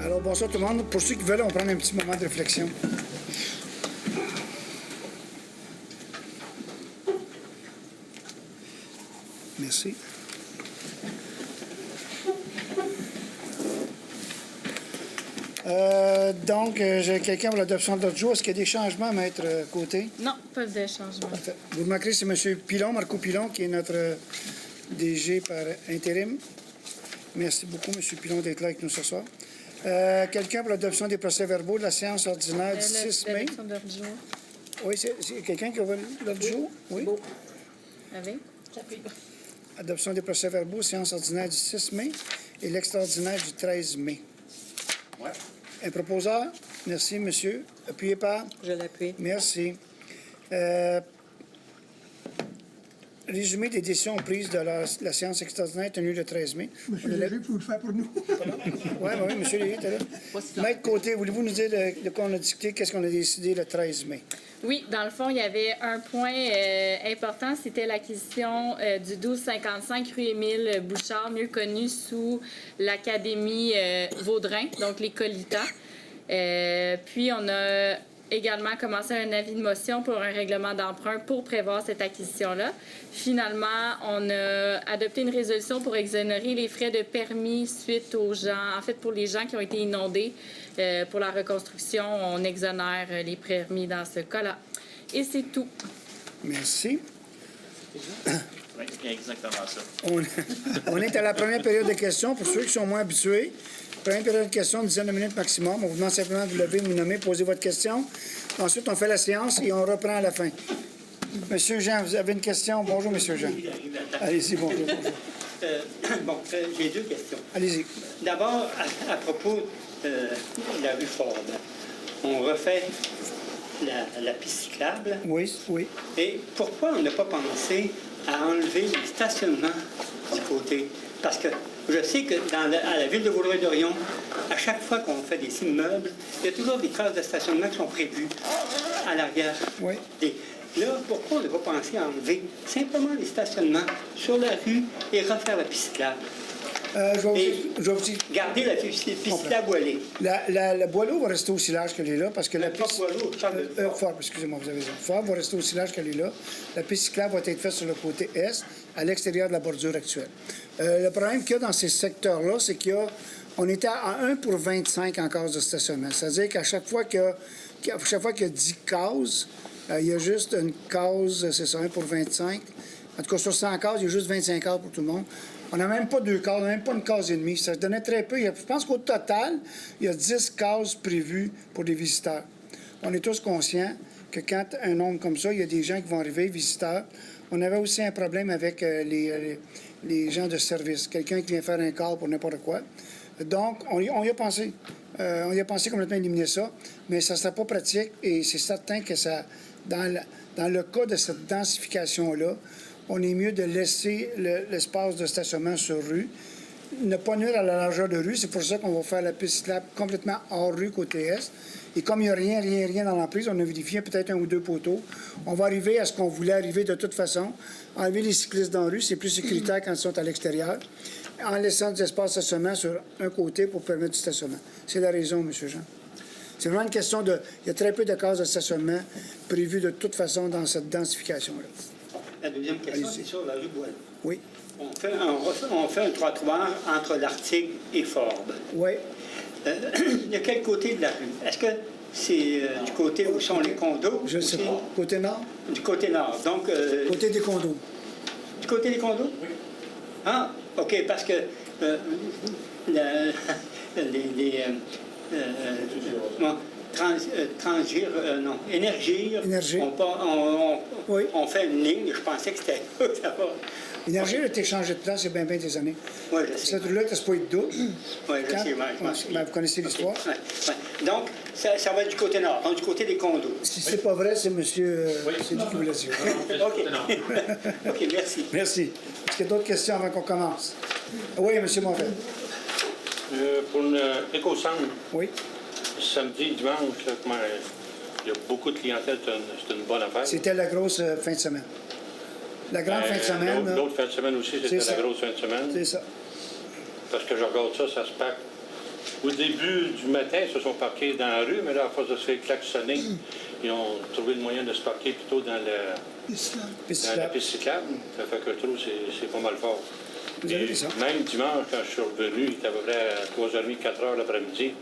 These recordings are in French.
Alors, bonsoir tout le monde. Pour ceux qui veulent, on va prendre un petit moment de réflexion. Merci. Donc, j'ai quelqu'un pour l'adoption de l'ordre du jour. Est-ce qu'il y a des changements, Maître Côté? Non, pas de changement. Parfait. Vous remarquerez, c'est M. Pilon, Marco Pilon, qui est notre DG par intérim. Merci beaucoup, M. Pilon, d'être là avec nous ce soir. Quelqu'un pour l'adoption des procès-verbaux de la séance ordinaire du 6 mai? L'adoption de l'ordre du jour. Oui, c'est quelqu'un qui a l'ordre du jour? Oui. Beau. Avec? J'appuie. Adoption des procès-verbaux, séance ordinaire du 6 mai et l'extraordinaire du 13 mai. Oui. Un proposeur? Merci, monsieur. Appuyé par? Je l'appuie. Merci. Résumé des décisions prises de la séance extraordinaire tenue le 13 mai. Monsieur Léger, pouvez-vous le faire pour nous? Oui, monsieur Léger, t'es là. Maître Côté, voulez-vous nous dire de quoi on a discuté, qu'est-ce qu'on a décidé le 13 mai? Oui, dans le fond, il y avait un point important, c'était l'acquisition du 1255 rue Émile Bouchard, mieux connu sous l'Académie Vaudrin, donc les Colitas. Puis, on a également commencé un avis de motion pour un règlement d'emprunt pour prévoir cette acquisition-là. Finalement, on a adopté une résolution pour exonérer les frais de permis suite aux gens, en fait, pour les gens qui ont été inondés. Pour la reconstruction, on exonère les permis dans ce cas-là. Et c'est tout. Merci. Oui, exactement ça. On est à la première période de questions. Pour ceux qui sont moins habitués, première période de questions, une dizaine de minutes maximum. On vous demande simplement de vous lever, vous nommer, poser votre question. Ensuite, on fait la séance et on reprend à la fin. Monsieur Jean, vous avez une question? Bonjour, Monsieur Jean. Allez-y, bonjour. J'ai deux questions. Allez-y. D'abord, à propos de la rue Ford, on refait la piste cyclable. Oui, oui. Et pourquoi on n'a pas pensé à enlever les stationnements du côté? Parce que je sais que à la ville de Vaudreuil-Dorion, à chaque fois qu'on fait des immeubles, il y a toujours des cases de stationnement qui sont prévues à l'arrière. Oui. Et là, pourquoi on n'a pas pensé à enlever simplement les stationnements sur la rue et refaire la piste cyclable? Je vais vous dire. Garder la piste cyclable voilée. La Boileau va rester aussi large qu'elle est là parce que la Pas piste. Boileau, Charles de Ford. Ford, excusez-moi, vous avez raison. Ford va rester aussi large qu'elle est là. La piste cyclable va être faite sur le côté est, à l'extérieur de la bordure actuelle. Le problème qu'il y a dans ces secteurs-là, c'est qu'on était à 1 pour 25 en case de stationnement. C'est-à-dire qu'à chaque fois qu'il y a 10 cases, il y a juste une case, c'est ça, 1 pour 25. En tout cas, sur 100 cases, il y a juste 25 cases pour tout le monde. On n'a même pas 2 cases, on n'a même pas une case et demie. Ça se donnait très peu. Je pense qu'au total, il y a 10 cases prévues pour des visiteurs. On est tous conscients que quand un nombre comme ça, il y a des gens qui vont arriver, visiteurs. On avait aussi un problème avec les gens de service. Quelqu'un qui vient faire un quart pour n'importe quoi. Donc, on y a pensé. On y a pensé complètement éliminer ça, mais ça ne serait pas pratique et c'est certain que ça, dans le cas de cette densification-là, on est mieux de laisser l'espace de stationnement sur rue, ne pas nuire à la largeur de rue. C'est pour ça qu'on va faire la piste cyclable complètement hors rue côté est. Et comme il n'y a rien dans l'emprise, on a vérifié peut-être 1 ou 2 poteaux. On va arriver à ce qu'on voulait arriver de toute façon. Enlever les cyclistes dans la rue, c'est plus sécuritaire quand ils sont à l'extérieur, en laissant des espaces de stationnement sur un côté pour permettre du stationnement. C'est la raison, M. Jean. C'est vraiment une question de... Il y a très peu de cases de stationnement prévues de toute façon dans cette densification-là. La deuxième question, c'est sur la rue Boileau. Oui. On fait un trottoir entre l'Arctique et Forbes. Oui. De quel côté de la rue? Est-ce que c'est du côté où sont les condos? Je ne sais pas. Côté nord? Du côté nord. Donc, Côté des condos. du côté des condos? Oui. Ah, OK, parce que Énergir. Oui. On fait une ligne. Je pensais que c'était ça va. Énergie a été changée de place il y a bien des années. Oui, je sais. Cette rue-là était supposée être double. Oui, je sais. Vous connaissez l'histoire? Okay. Ouais. Donc, ça va être du côté nord, donc du côté des condos. Si c'est pas vrai, c'est monsieur... c'est lui qui vous l'a dit. OK. OK, merci. Merci. Est-ce qu'il y a d'autres questions avant qu'on commence? Oui, monsieur Monfort. Pour l'éco-centre, Oui. samedi, dimanche, il y a beaucoup de clientèle, c'est une bonne affaire. C'était la grosse fin de semaine. La grande fin de semaine. L'autre fin de semaine aussi, c'était la grosse fin de semaine. C'est ça. Parce que je regarde ça, ça se pack Au début du matin, ils se sont parqués dans la rue, mais là, à force de se faire klaxonner, ils ont trouvé le moyen de se parquer plutôt dans la piste cyclable. Ça fait que je trouve que c'est pas mal fort. Vous avez raison. Même dimanche, quand je suis revenu, il était à peu près à 3h30, 4h l'après-midi,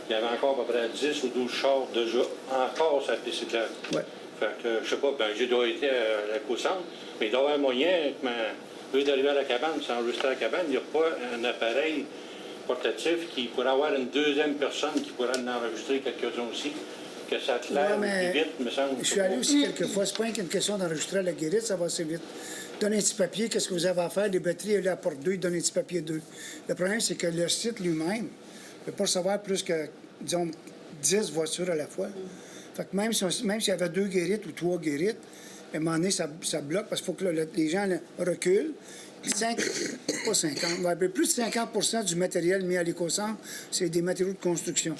il y avait encore à peu près 10 ou 12 chars déjà encore sur la piste cyclable. Ouais. Fait que, je sais pas, ben, j'ai déjà été à l'éco-centre, mais il doit y avoir un moyen, au lieu d'arriver à la cabane, s'enregistrer à la cabane, il n'y a pas un appareil portatif qui pourrait avoir une deuxième personne qui pourrait en enregistrer quelques-uns aussi, que ça claire Ouais, plus vite, me semble. Je suis allé aussi quelques fois. C'est pas qu'une question d'enregistrer à la guérite, ça va assez vite. Donne un petit papier, qu'est-ce que vous avez à faire? Les batteries, elle apportent 2, ils donnent un petit papier 2. Le problème, c'est que le site lui-même ne peut pas recevoir plus que, disons, 10 voitures à la fois. Fait que même s'il y avait 2 guérites ou 3 guérites, à un moment donné, ça bloque parce qu'il faut que les gens là, reculent. Pas 50, un peu plus de 50% du matériel mis à l'éco-centre, c'est des matériaux de construction.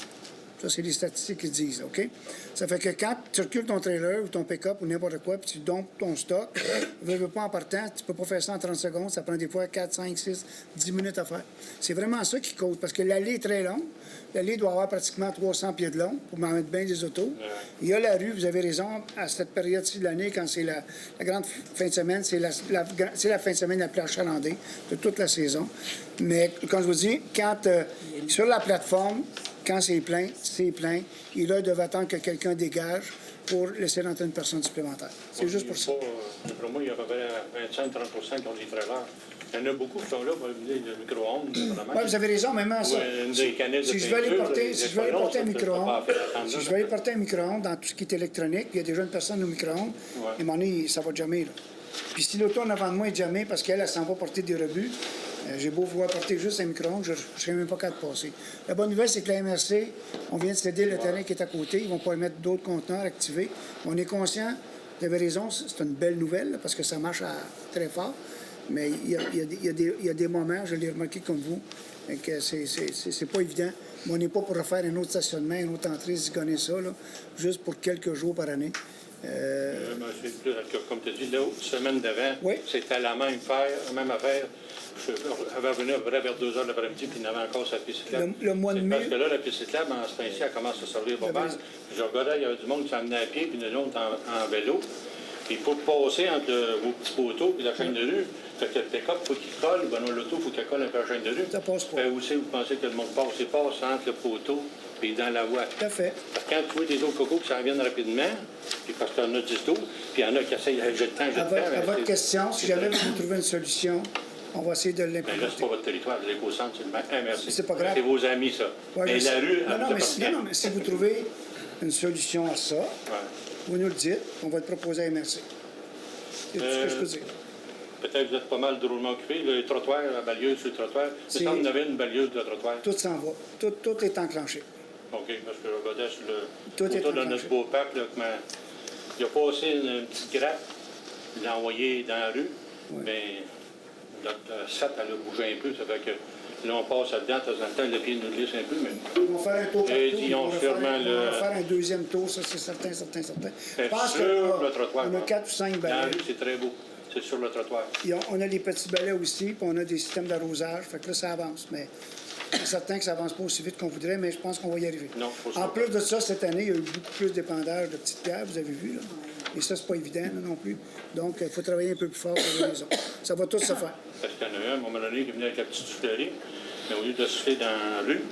Ça, c'est les statistiques qui disent, OK? Ça fait que quand tu recules ton trailer ou ton pick-up ou n'importe quoi, puis tu dompes ton stock, ne veux pas en partant, tu peux pas faire ça en 30 secondes, ça prend des fois 4, 5, 6, 10 minutes à faire. C'est vraiment ça qui cause, parce que l'allée est très longue. L'allée doit avoir pratiquement 300 pieds de long pour m'en mettre bien des autos. Il y a la rue, vous avez raison, à cette période-ci de l'année, quand c'est la grande fin de semaine, c'est la fin de semaine la plus achalandée de toute la saison. Mais, comme je vous dis, quand sur la plateforme, quand c'est plein, c'est plein. Et là, il devait attendre que quelqu'un dégage pour laisser rentrer une personne supplémentaire. C'est juste pour ça. Pour moi, il y a à peu près 25-30% qui ont des trailers. Il y en a beaucoup qui sont là pour amener le micro-ondes. Oui, vous avez raison, même ça. Si je veux aller porter un micro-ondes, si je veux aller porter un micro-ondes dans tout ce qui est électronique, il y a déjà une personne au micro-ondes, et à un moment donné, ça va jammer. Là. Puis si l'auto en avant de moi est jammée parce qu'elle s'en va porter des rebuts, j'ai beau vouloir porter juste un micro-ondes, je ne serais même pas capable de passer. La bonne nouvelle, c'est que la MRC, on vient de céder le terrain qui est à côté. Ils vont pouvoir mettre d'autres conteneurs activés. On est conscient, vous avez raison, c'est une belle nouvelle là, parce que ça marche très fort. Mais il y a des moments, je l'ai remarqué comme vous, que c'est pas évident. Mais on n'est pas pour refaire un autre stationnement, une autre entrée, zigonner ça, là, juste pour quelques jours par année. Comme tu as dit, l'autre semaine d'avant, oui. C'était la même affaire. Je avais revenu à peu près vers 2 heures l'après-midi, puis il y en avait encore sa piste cyclable. Le mois de mai. Parce que là, la piste cyclable, en ce temps-ci, elle commence à servir pas mal. Je regardais, il y avait du monde qui s'emmenait à pied, puis nous autres en vélo. Puis pour passer entre vos petits poteaux et la chaîne de rue, fait que le pick-up, il faut qu'il colle, ben l'auto, il faut qu'elle colle un peu à la chaîne de rue. Ça passe pas. Où c'est vous pensez que le monde passe? Il passe entre le poteau et dans la voie. Tout à fait. Parce que quand tu vois des autres cocos qui s'en viennent rapidement, puis parce qu'il y en a 10 12, puis il y en a qui essayent de jeter le temps, À votre question, si jamais vous trouvez une solution, on va essayer de l'implémenter. Mais là, c'est pas votre territoire, l'éco-centre, c'est le même. Merci. C'est pas grave. C'est vos amis, ça. Ouais, mais la rue, non, mais si vous trouvez une solution à ça, vous nous le dites, on va le proposer à MRC. C'est tout ce que je peux dire. Peut-être que vous êtes pas mal drôlement occupé. Le trottoir, la balieuse sur le trottoir. Il me semble qu'il y avait une balieuse de trottoir. Tout s'en va. Tout est enclenché. OK, parce que je regardais sur Tout le photo de notre beau parc, là, il a passé une petite grappe, il l'a envoyé dans la rue, mais notre sat, elle a bougé un peu, ça fait que là, on passe là-dedans, de temps en temps, le pied nous glisse un peu, mais... Ils vont faire un tour partout. Ils vont faire un deuxième tour, ça, c'est certain. Je pense sur le trottoir. On a 4 ou 5 balais. Dans la rue, c'est très beau. C'est sur le trottoir. On a des petits balais aussi, puis on a des systèmes d'arrosage. Fait que là, ça avance. Mais c'est certain que ça avance pas aussi vite qu'on voudrait, mais je pense qu'on va y arriver. Non, en plus de ça, cette année, il y a eu beaucoup plus d'épandage de petites pierres, vous avez vu, là. Et ça, c'est pas évident, là, non plus. Donc, il faut travailler un peu plus fort pour les maisons. Ça va tout se faire. Parce qu'il y en a un, à un moment donné, qui venait avec la petite soufflerie, mais au lieu de souffler dans la rue,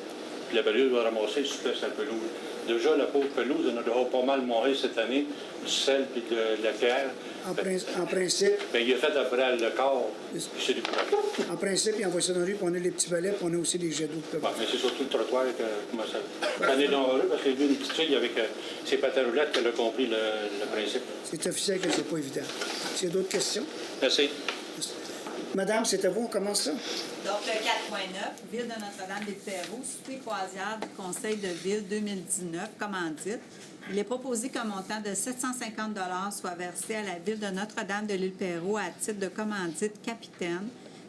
puis la balieuse va ramasser, le soufflet, c'est un peu lourd. Déjà, la pauvre pelouse, on a déjà pas mal mangé cette année, du sel et de la pierre. En principe. Bien, il a fait après le corps, puis c'est du courage. En principe, il envoie ça dans la rue, puis on a les petits balais, puis on a aussi les jets d'eau. Bon, mais c'est surtout le trottoir que comment ça. Ça est dans la rue, parce qu'il y a une petite fille avec ses patins roulettes qu'elle a compris le principe. C'est officiel que c'est pas évident. S'il y a d'autres questions? Merci. Madame, c'est à vous, on commence ça? Donc, le 4.9, Ville de Notre-Dame-des-Pérou, souper croisière du Conseil de Ville 2019, commandite. Il est proposé qu'un montant de 750 $ soit versé à la Ville de Notre-Dame de l'Île-Pérou à titre de commandite capitaine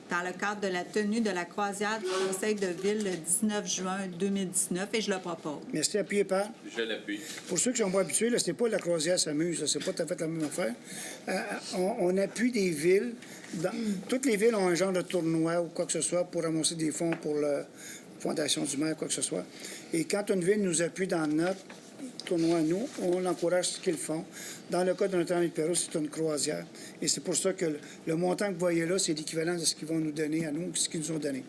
dans le cadre de la tenue de la croisière du Conseil de Ville le 19 juin 2019 et je le propose. Merci. Appuyé par? Je l'appuie. Pour ceux qui sont pas habitués, là, c'est pas la croisière s'amuse, c'est pas tout à fait la même affaire. On appuie des villes. Toutes les villes ont un genre de tournoi ou quoi que ce soit pour ramasser des fonds pour fondation du maire, quoi que ce soit. Et quand une ville nous appuie dans notre tournoi, nous, on encourage ce qu'ils font. Dans le cas de Notre-Dame-du-Pérou, c'est une croisière. Et c'est pour ça que le montant que vous voyez là, c'est l'équivalent de ce qu'ils vont nous donner à nous, ce qu'ils nous ont donné.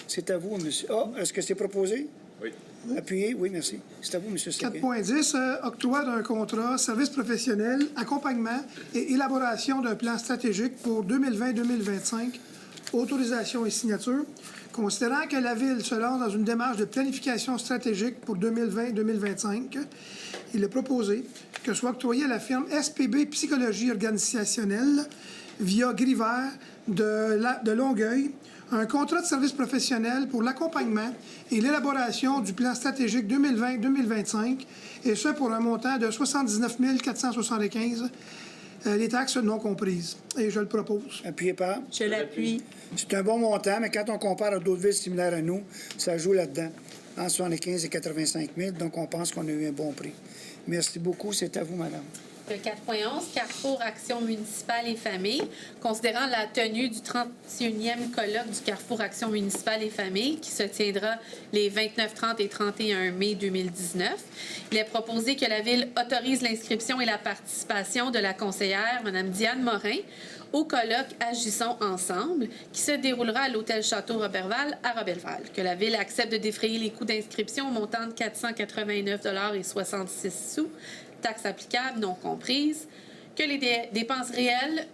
C'est à vous, monsieur. Ah, est-ce que c'est proposé? Oui. Appuyé? Oui, merci. C'est à vous, monsieur Séguin. 4.10, octroi d'un contrat, service professionnel, accompagnement et élaboration d'un plan stratégique pour 2020-2025, autorisation et signature. Considérant que la Ville se lance dans une démarche de planification stratégique pour 2020-2025, il est proposé que soit octroyé à la firme SPB Psychologie Organisationnelle via Griver de Longueuil un contrat de service professionnel pour l'accompagnement et l'élaboration du plan stratégique 2020-2025, et ce pour un montant de 79 475, les taxes non comprises. Et je le propose. Appuyé par? Je l'appuie. C'est un bon montant, mais quand on compare à d'autres villes similaires à nous, ça joue là-dedans, entre 75 et 85 000, donc on pense qu'on a eu un bon prix. Merci beaucoup. C'est à vous, madame. Le 4.11, Carrefour Action municipale et famille, considérant la tenue du 31e colloque du Carrefour Action municipale et famille, qui se tiendra les 29, 30 et 31 mai 2019. Il est proposé que la Ville autorise l'inscription et la participation de la conseillère, Mme Diane Morin, au colloque Agissons ensemble, qui se déroulera à l'hôtel Château Roberval à Roberval. Que la Ville accepte de défrayer les coûts d'inscription au montant de 489,66 $, taxes applicables non comprises, que les dépenses réelles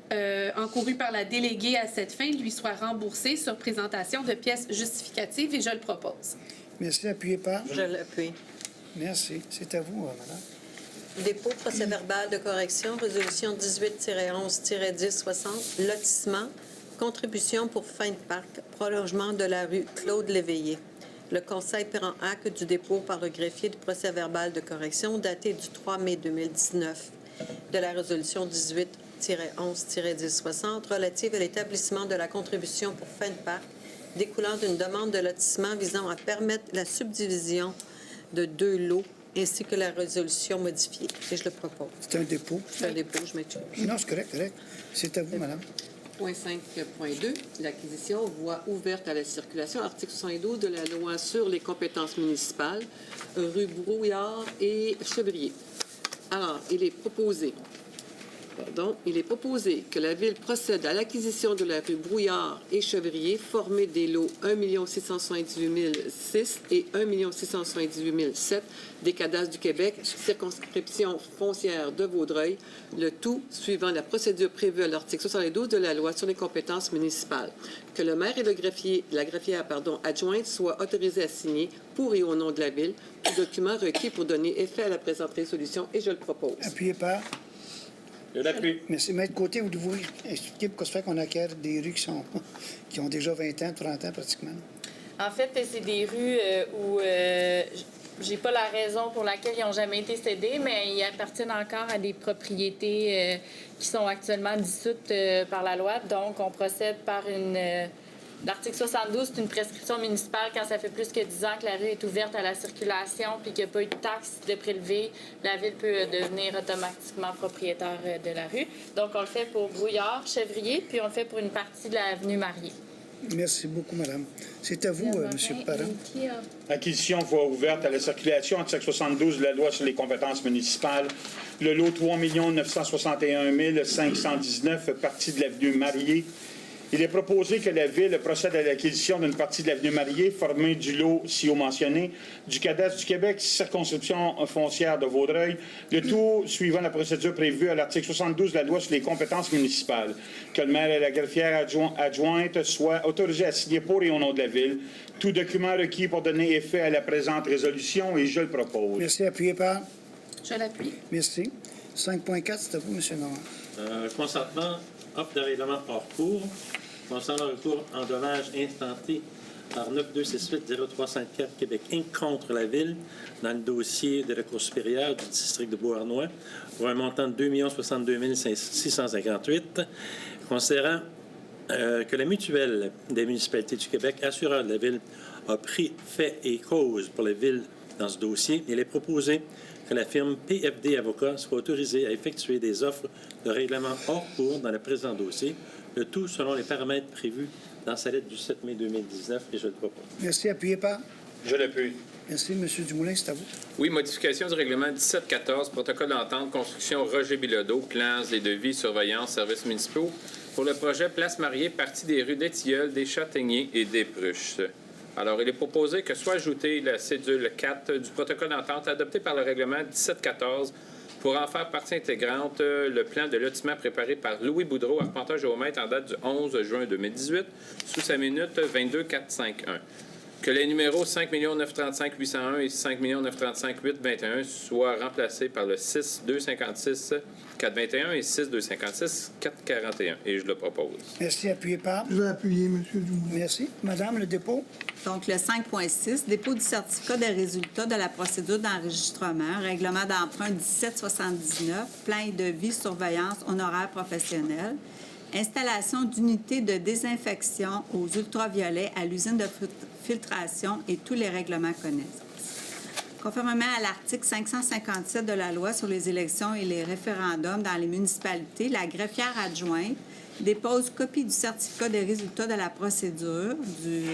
encourues par la déléguée à cette fin lui soient remboursées sur présentation de pièces justificatives, et je le propose. Merci. Appuyé par? Je l'appuie. Merci. C'est à vous, madame. Dépôt procès-verbal de correction, résolution 18-11-1060, lotissement, contribution pour fin de parc, prolongement de la rue Claude Léveillé. Le Conseil prend acte du dépôt par le greffier du procès-verbal de correction daté du 3 mai 2019 de la résolution 18-11-1060 relative à l'établissement de la contribution pour fin de parc découlant d'une demande de lotissement visant à permettre la subdivision de 2 lots ainsi que la résolution modifiée. Et je le propose. C'est un dépôt. C'est un dépôt, je m'excuse. Non, c'est correct, correct. C'est à vous, madame. Point 5.2, l'acquisition, voie ouverte à la circulation, article 72 de la loi sur les compétences municipales, rue Brouillard et Chevrier. Alors, il est proposé que la Ville procède à l'acquisition de la rue Brouillard et Chevrier, formée des lots 1 678 006 et 1 678 007 des cadastres du Québec, circonscription foncière de Vaudreuil, le tout suivant la procédure prévue à l'article 72 de la loi sur les compétences municipales. Que le maire et la greffière adjointe soient autorisés à signer, pour et au nom de la Ville, tout document requis pour donner effet à la présente résolution, et je le propose. Appuyé par? Je l'appuie. Merci. Maître Côté, vous devez expliquer pourquoi ça fait qu'on acquiert des rues qui ont déjà 20 ans, 30 ans pratiquement. En fait, c'est des rues où j'ai pas la raison pour laquelle ils n'ont jamais été cédés, mais ils appartiennent encore à des propriétés qui sont actuellement dissoutes par la loi. Donc, on procède par une... L'article 72, c'est une prescription municipale quand ça fait plus que 10 ans que la rue est ouverte à la circulation puis qu'il n'y a pas eu de taxe de prélever. La Ville peut devenir automatiquement propriétaire de la rue. Donc, on le fait pour Brouillard, Chevrier, puis on le fait pour une partie de l'avenue Marié. Merci beaucoup, madame. C'est à vous, monsieur le parent. Acquisition, voie ouverte à la circulation, article 72 de la loi sur les compétences municipales. Le lot 3 961 519, partie de l'avenue Marié. Il est proposé que la Ville procède à l'acquisition d'une partie de l'avenue Marié, formée du lot ci-haut mentionné, du cadastre du Québec, circonscription foncière de Vaudreuil, le tout suivant la procédure prévue à l'article 72 de la loi sur les compétences municipales. Que le maire et la greffière adjointe soient autorisés à signer pour et au nom de la Ville tout document requis pour donner effet à la présente résolution, et je le propose. Merci. Appuyé par? Je l'appuie. Merci. 5.4, c'est à vous, monsieur Normand. Consentement, offre de règlement hors cours. Concernant le recours en dommages instanté par 9268-0354 Québec Inc. contre la Ville dans le dossier de recours supérieur du district de Beauharnois pour un montant de 2 062 658, considérant que la mutuelle des municipalités du Québec, assureur de la Ville, a pris fait et cause pour la Ville dans ce dossier. Il est proposé que la firme PFD Avocats soit autorisée à effectuer des offres de règlement hors cours dans le présent dossier, le tout selon les paramètres prévus dans sa lettre du 7 mai 2019 et je le propose. Merci. Appuyé par? Je l'appuie. Merci. M. Dumoulin, c'est à vous. Oui, modification du règlement 1714, protocole d'entente, construction Roger Bilodeau, plans et devis, surveillance, services municipaux pour le projet Place Mariée, partie des rues des Tilleuls, des Châtaigniers et des Pruches. Alors, il est proposé que soit ajoutée la cédule 4 du protocole d'entente adopté par le règlement 1714 pour en faire partie intégrante le plan de lotissement préparé par Louis Boudreau, arpenteur géomètre en date du 11 juin 2018, sous sa minute 22451. Que les numéros 5 935 801 et 5 935 821 soient remplacés par le 6 256 421 et 6 256 441. Et je le propose. Merci. Appuyé par? Je vais appuyer, M. Dumoulin. Merci. Madame, le dépôt? Donc, le 5.6, dépôt du certificat des résultats de la procédure d'enregistrement, règlement d'emprunt 1779, plan et devis, surveillance, honoraires professionnels, installation d'unités de désinfection aux ultraviolets à l'usine de filtration et tous les règlements connexes. Conformément à l'article 557 de la loi sur les élections et les référendums dans les municipalités, la greffière adjointe dépose copie du certificat des résultats de la procédure, du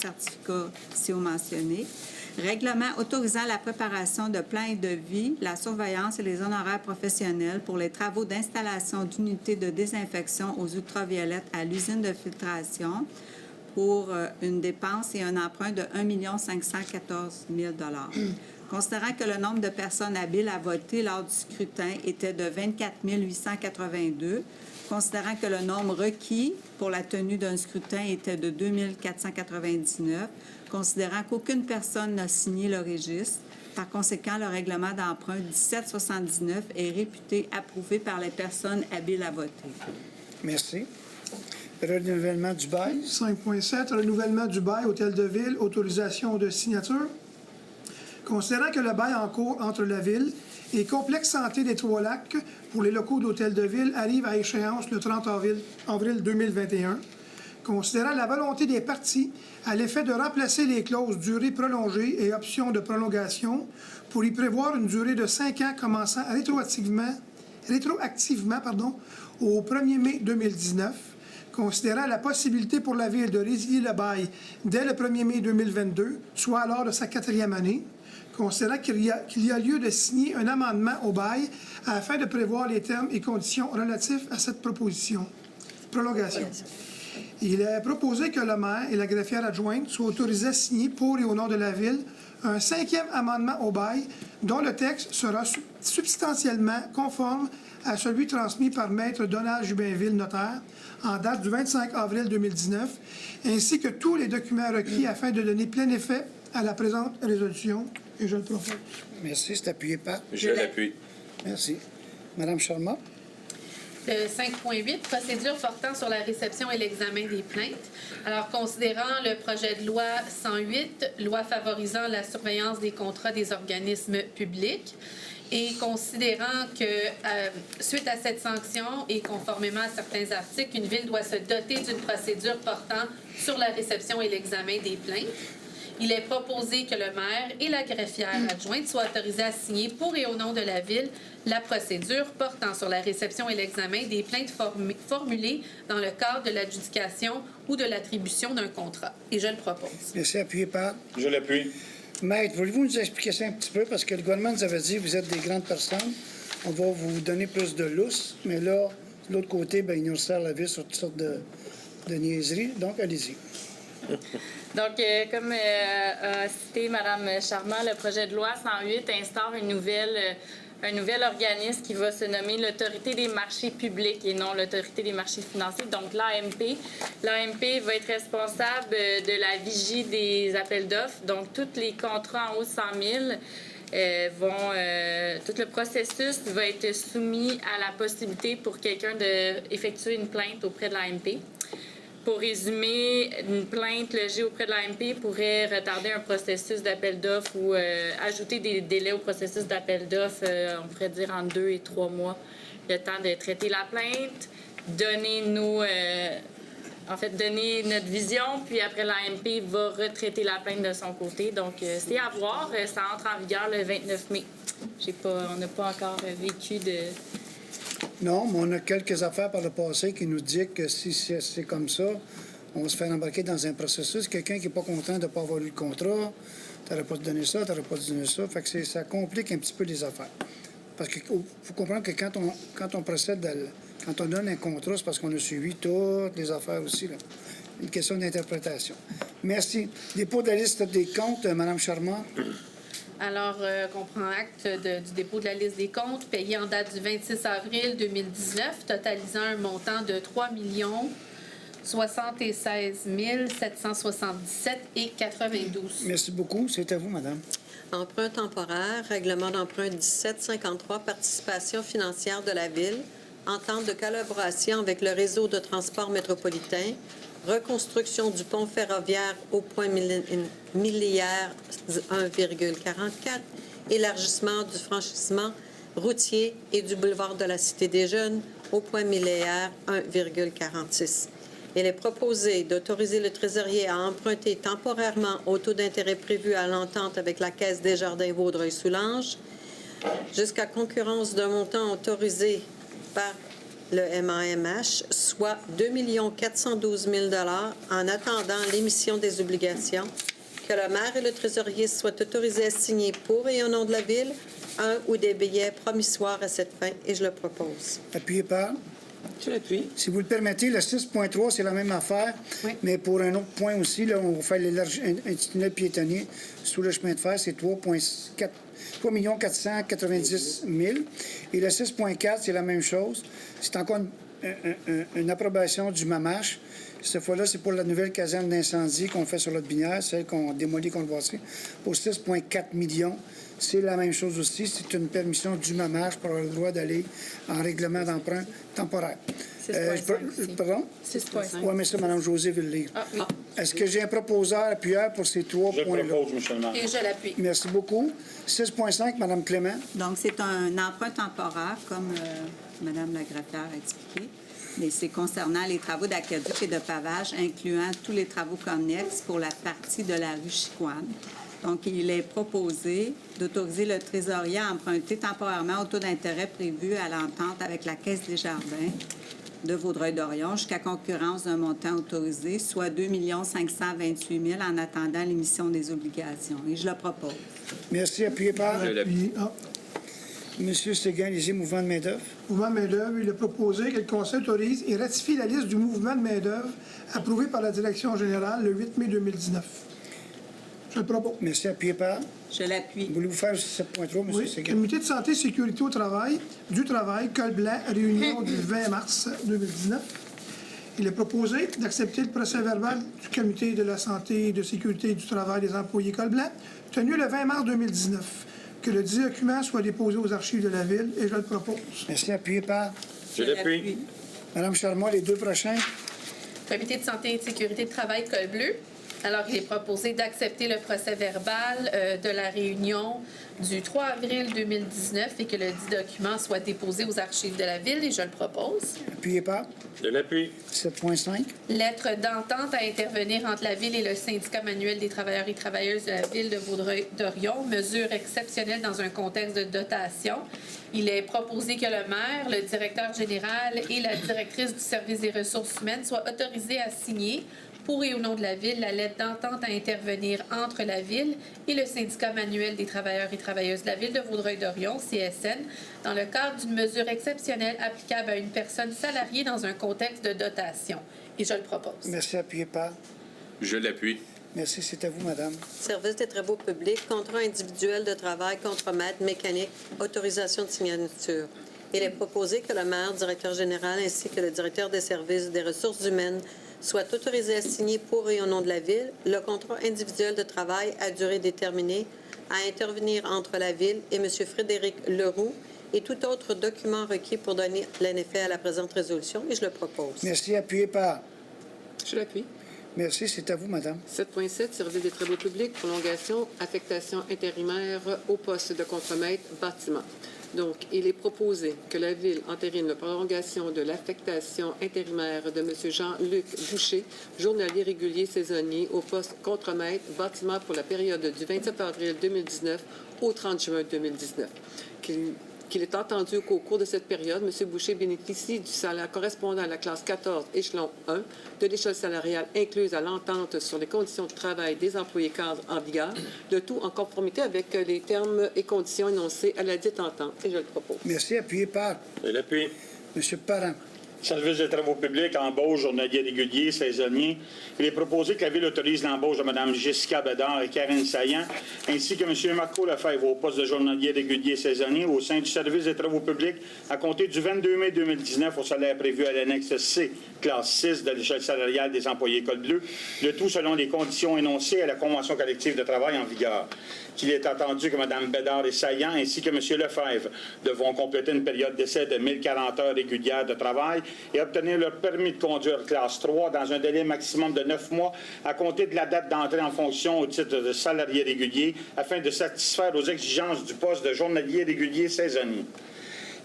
certificat ci-haut mentionné, règlement autorisant la préparation de plans et devis, la surveillance et les honoraires professionnels pour les travaux d'installation d'unités de désinfection aux ultraviolettes à l'usine de filtration pour une dépense et un emprunt de 1 514 000 Considérant que le nombre de personnes habiles à voter lors du scrutin était de 24 882, considérant que le nombre requis pour la tenue d'un scrutin était de 2 499, considérant qu'aucune personne n'a signé le registre, par conséquent, le règlement d'emprunt 1779 est réputé approuvé par les personnes habiles à voter. Merci. Renouvellement du bail? 5.7, renouvellement du bail Hôtel de Ville, autorisation de signature. Considérant que le bail en cours entre la Ville et Complexe Santé des Trois-Lacs pour les locaux d'Hôtel de Ville arrive à échéance le 30 avril 2021, considérant la volonté des parties à l'effet de remplacer les clauses durée prolongée et option de prolongation pour y prévoir une durée de 5 ans commençant rétroactivement au 1er mai 2019, considérant la possibilité pour la Ville de résilier le bail dès le 1er mai 2022, soit alors de sa 4e année, considérant qu'il y a lieu de signer un amendement au bail afin de prévoir les termes et conditions relatifs à cette prolongation. Il est proposé que le maire et la greffière adjointe soient autorisés à signer pour et au nom de la Ville un 5e amendement au bail dont le texte sera substantiellement conforme à celui transmis par Maître Donald Jubinville, notaire, en date du 25 avril 2019, ainsi que tous les documents requis afin de donner plein effet à la présente résolution, et je le propose. Merci. C'est appuyé par? Je l'appuie. Merci. Madame Charma? 5.8, procédure portant sur la réception et l'examen des plaintes. Alors, considérant le projet de loi 108, loi favorisant la surveillance des contrats des organismes publics, et considérant que, suite à cette sanction et conformément à certains articles, une ville doit se doter d'une procédure portant sur la réception et l'examen des plaintes, il est proposé que le maire et la greffière adjointe soient autorisés à signer pour et au nom de la Ville la procédure portant sur la réception et l'examen des plaintes formulées dans le cadre de l'adjudication ou de l'attribution d'un contrat. Et je le propose. Merci. Appuyé par? Je l'appuie. Maître, voulez-vous nous expliquer ça un petit peu? Parce que le gouvernement nous avait dit que vous êtes des grandes personnes. On va vous donner plus de lousse. Mais là, de l'autre côté, il nous resserre la vis sur toutes sortes de niaiseries. Donc, allez-y. Donc, comme a cité Mme Charmant, le projet de loi 108 instaure un nouvel organisme qui va se nommer l'Autorité des marchés publics et non l'Autorité des marchés financiers, donc l'AMP. L'AMP va être responsable de la vigie des appels d'offres. Donc, tous les contrats en haut de 100 000 tout le processus va être soumis à la possibilité pour quelqu'un d'effectuer une plainte auprès de l'AMP. Pour résumer, une plainte logée auprès de l'AMP pourrait retarder un processus d'appel d'offres ou ajouter des délais au processus d'appel d'offres, on pourrait dire en 2 et 3 mois, le temps de traiter la plainte, donner notre vision, puis après l'AMP va retraiter la plainte de son côté. Donc, c'est à voir. Ça entre en vigueur le 29 mai. On n'a pas encore vécu de... Non, mais on a quelques affaires par le passé qui nous disent que si c'est comme ça, on va se faire embarquer dans un processus. Quelqu'un qui n'est pas content de ne pas avoir eu le contrat, tu n'aurais pas dû donner ça, tu n'aurais pas dû donner ça. Fait que ça complique un petit peu les affaires. Parce qu'il faut comprendre que quand on procède, quand on donne un contrat, c'est parce qu'on a suivi toutes les affaires aussi. Là. Une question d'interprétation. Merci. Dépôt de la liste des comptes, Mme Charmant. Alors, qu'on prend acte du dépôt de la liste des comptes payés en date du 26 avril 2019, totalisant un montant de 3 76 777 et 92. Merci beaucoup. C'est à vous, madame. Emprunt temporaire, règlement d'emprunt 1753, participation financière de la Ville, entente de collaboration avec le réseau de transport métropolitain, reconstruction du pont ferroviaire au point milliaire 1,44, élargissement du franchissement routier et du boulevard de la Cité des Jeunes au point milliaire 1,46. Il est proposé d'autoriser le trésorier à emprunter temporairement au taux d'intérêt prévu à l'entente avec la Caisse des Jardins Vaudreuil-Soulanges jusqu'à concurrence d'un montant autorisé par le MAMH, soit 2 412 000 $ en attendant l'émission des obligations, que le maire et le trésorier soient autorisés à signer pour et au nom de la Ville un ou des billets promissoires à cette fin, et je le propose. Appuyé par. Je l'appuie. Si vous le permettez, le 6.3, c'est la même affaire, Oui. mais pour un autre point aussi, là, on va faire un tunnel piétonnier sous le chemin de fer, c'est 3 490 000. Et le 6.4, c'est la même chose. C'est encore une approbation du MAMH. Cette fois-là, c'est pour la nouvelle caserne d'incendie qu'on fait sur l'autre binière, celle qu'on démolit qu'on le voit ici, pour 6,4 millions. C'est la même chose aussi. C'est une permission du MAMH pour avoir le droit d'aller en règlement d'emprunt temporaire. 6,5. Pardon? 6,5. Oui, mais ça, Mme José veut le lire. Ah, oui. Est-ce que j'ai un proposeur appuyeur pour ces 3 Je points-là? propose, M. le maire. Et je l'appuie. Merci beaucoup. 6.5, Mme Clément. Donc, c'est un emprunt temporaire, comme Mme la greffière a expliqué. Mais c'est concernant les travaux d'aqueduc et de pavage, incluant tous les travaux connexes pour la partie de la rue Chicoine. Donc, il est proposé d'autoriser le trésorier à emprunter temporairement au taux d'intérêt prévu à l'entente avec la Caisse des Jardins de Vaudreuil-Dorion jusqu'à concurrence d'un montant autorisé, soit 2 528 000 en attendant l'émission des obligations. Et je le propose. Merci. Appuyé par. Je l'appuie. Monsieur Séguin, les mouvements de main-d'œuvre. Mouvement de main-d'œuvre, il a proposé que le Conseil autorise et ratifie la liste du mouvement de main-d'œuvre approuvé par la Direction générale le 8 mai 2019. Je le propose. Merci. Appuyé par. Je l'appuie. Voulez-vous faire 7.3, M. Oui. Séguin? Comité de santé et sécurité au travail, du travail, col blanc, réunion du 20 mars 2019. Il est proposé d'accepter le procès-verbal du Comité de la santé et de sécurité du travail des employés col blanc, tenu le 20 mars 2019. Que le dit document soit déposé aux archives de la Ville, et je le propose. Merci. Appuyé par. Je l'appuie. Mme Charmant, les 2 prochains. Comité de santé et de sécurité de travail col bleu. Alors, il est proposé d'accepter le procès-verbal de la réunion du 3 avril 2019 et que le dit document soit déposé aux archives de la Ville, et je le propose. Appuyé par. Je l'appuie. 7.5. Lettre d'entente à intervenir entre la Ville et le syndicat manuel des travailleurs et travailleuses de la Ville de Vaudreuil-Dorion, mesure exceptionnelle dans un contexte de dotation. Il est proposé que le maire, le directeur général et la directrice du service des ressources humaines soient autorisés à signer pour et au nom de la Ville la lettre d'entente à intervenir entre la Ville et le syndicat manuel des travailleurs et travailleuses de la Ville de Vaudreuil-Dorion, CSN, dans le cadre d'une mesure exceptionnelle applicable à une personne salariée dans un contexte de dotation. Et je le propose. Merci. Appuyé par. Je l'appuie. Merci. C'est à vous, madame. Service des travaux publics, contrat individuel de travail, contremaître, mécanique, autorisation de signature. Il est proposé que le maire, directeur général ainsi que le directeur des services des ressources humaines soient autorisés à signer pour et au nom de la Ville le contrat individuel de travail à durée déterminée à intervenir entre la Ville et M. Frédéric Leroux et tout autre document requis pour donner plein effet à la présente résolution, et je le propose. Merci. Appuyé par. Je l'appuie. Merci. C'est à vous, madame. 7.7, Service des travaux publics, prolongation, affectation intérimaire au poste de contremaître bâtiment. Donc, il est proposé que la Ville entérine la prolongation de l'affectation intérimaire de M. Jean-Luc Boucher, journalier régulier saisonnier au poste contremaître bâtiment pour la période du 27 avril 2019 au 30 juin 2019. Qu'il qu'il est entendu qu'au cours de cette période, M. Boucher bénéficie du salaire correspondant à la classe 14, échelon 1, de l'échelle salariale incluse à l'entente sur les conditions de travail des employés cadres en vigueur, le tout en conformité avec les termes et conditions énoncés à la dite entente. Et je le propose. Merci. Appuyé par Je l'appuie. M. Parent. Service des travaux publics, embauche, journalier régulier, saisonnier. Il est proposé que la Ville autorise l'embauche de Mme Jessica Bédard et Karen Saillant, ainsi que M. Marco Lefebvre au poste de journalier régulier saisonnier au sein du Service des travaux publics à compter du 22 mai 2019 au salaire prévu à l'annexe C, classe 6 de l'échelle salariale des employés Col Bleu, le tout selon les conditions énoncées à la Convention collective de travail en vigueur. Qu'il est attendu que Mme Bédard et Saillant ainsi que M. Lefebvre devront compléter une période d'essai de 1040 heures régulières de travail et obtenir leur permis de conduire classe 3 dans un délai maximum de 9 mois à compter de la date d'entrée en fonction au titre de salarié régulier afin de satisfaire aux exigences du poste de journalier régulier saisonnier.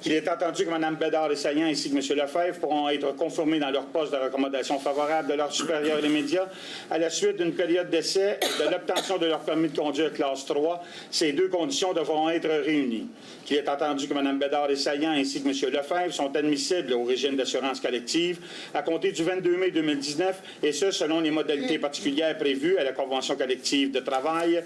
Qu'il est entendu que Mme Bédard et Saillant ainsi que M. Lefebvre pourront être confirmés dans leur poste de recommandation favorable de leurs supérieurs immédiats à la suite d'une période d'essai et de l'obtention de leur permis de conduire classe 3. Ces deux conditions devront être réunies. Qu'il est entendu que Mme Bédard et Saillant ainsi que M. Lefebvre sont admissibles au régime d'assurance collective à compter du 22 mai 2019 et ce, selon les modalités particulières prévues à la Convention collective de travail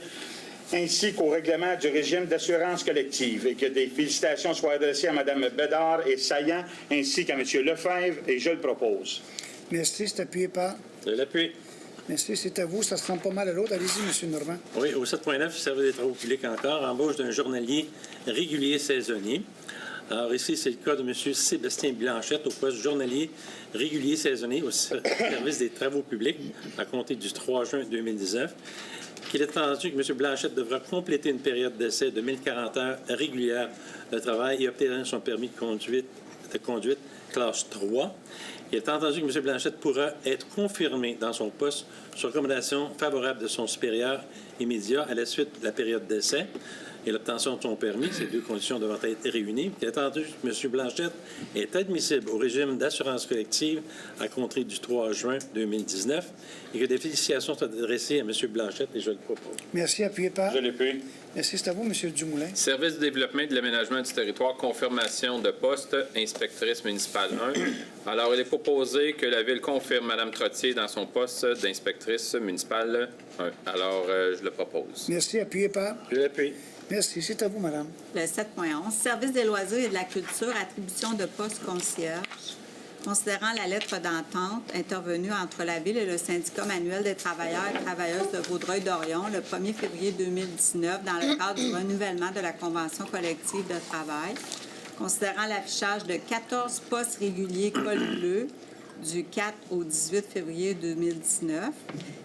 ainsi qu'au règlement du régime d'assurance collective, et que des félicitations soient adressées à Mme Bédard et Saillant, ainsi qu'à M. Lefebvre, et je le propose. Merci. C'est appuyé par. Je l'appuie. Merci. C'est à vous. Ça se ressemble pas mal à l'autre. Allez-y, M. Normand. Oui, au 7.9, Service des travaux publics encore, embauche d'un journalier régulier saisonnier. Alors ici, c'est le cas de M. Sébastien Blanchette au poste journalier régulier saisonnier au service des travaux publics à compter du 3 juin 2019. Qu'il est entendu que M. Blanchette devra compléter une période d'essai de 1040 heures régulières de travail et obtenir son permis de conduite classe 3. Il est entendu que M. Blanchette pourra être confirmé dans son poste sur recommandation favorable de son supérieur immédiat à la suite de la période d'essai et l'obtention de son permis. Ces deux conditions devront être réunies. Il est entendu que M. Blanchette est admissible au régime d'assurance collective à compter du 3 juin 2019 et que des félicitations soient adressées à M. Blanchette et je le propose. Merci. Appuyé par. Je l'appuie. Merci. C'est à vous, M. Dumoulin. Service du développement et de l'aménagement du territoire, confirmation de poste, inspectrice municipale 1. Alors, il est proposé que la Ville confirme Mme Trottier dans son poste d'inspectrice municipale 1. Alors, je le propose. Merci. Appuyé par. Je l'appuie. Merci. C'est à vous, madame. Le 7.11, Service des loisirs et de la culture, attribution de poste concierge. Considérant la lettre d'entente intervenue entre la Ville et le syndicat manuel des travailleurs et travailleuses de Vaudreuil-Dorion le 1er février 2019 dans le cadre du renouvellement de la Convention collective de travail, considérant l'affichage de 14 postes réguliers Col Bleu du 4 au 18 février 2019,